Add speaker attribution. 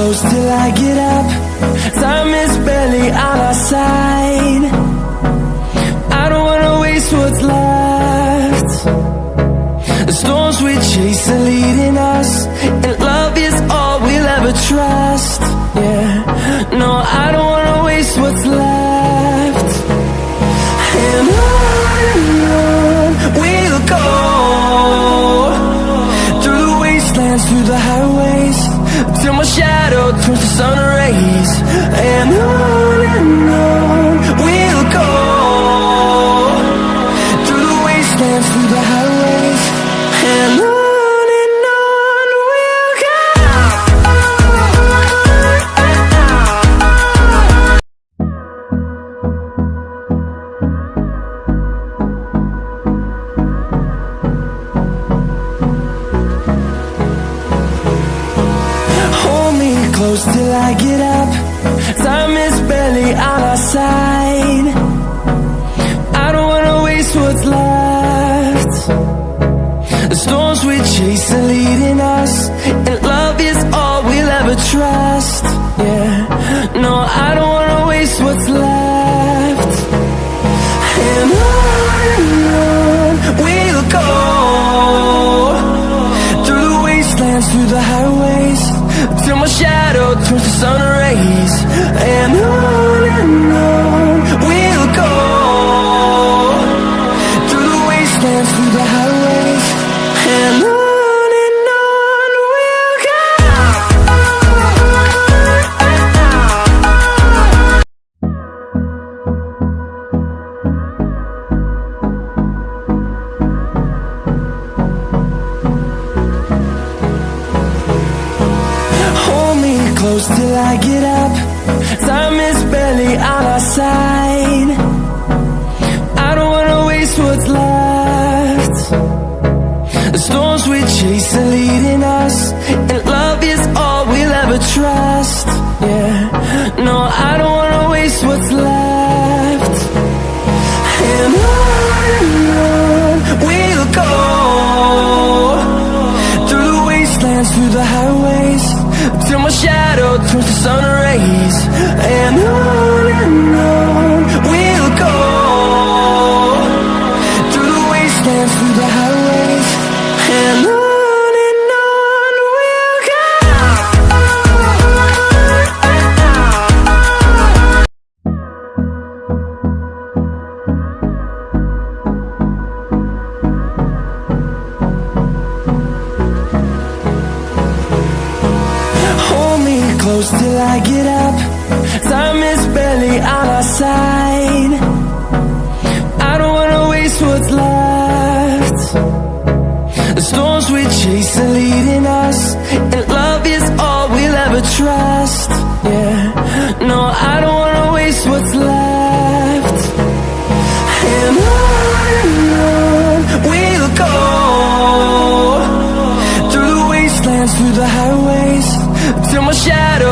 Speaker 1: close till I get up. Time is barely on our side. I don't wanna waste what's left. The storms we chase are leading us, and love is all we'll ever trust. Yeah, no, I don't wanna waste what's left. And on we'll go, through the wastelands, through the highways, till my shadow turns to sun rays. And on we'll go, through the wastelands, through the highways, and on we'll go. Hold me close till I get up. Time is barely on our side. I don't wanna waste what's left. The storms we chase are leading us, and love is all we'll ever trust. Yeah, no, I don't wanna waste what's left. And on we'll go, through the wastelands, through the highways, till my shadow turns to sun rays. And on we'll go, through the wastelands, through the highways, and on we'll go. Hold me close till I get up. Time is barely on our side. I don't wanna waste what's left. The storms we chase are leading us, and love is all we'll ever trust. Yeah, no, I don't wanna waste what's left. And on we'll go, through the wastelands, through the highways, till my shadow turns to sun rays. And on we'll go, through the wastelands, through the highways, and on we'll go. Hold me close till I get up. Time is barely on our side. I don't wanna waste what's left. The storms we chase are leading us, and love is all we'll ever trust. Yeah, no, I don't wanna waste what's left. And on we'll go, through the wastelands, through the highways, till my shadow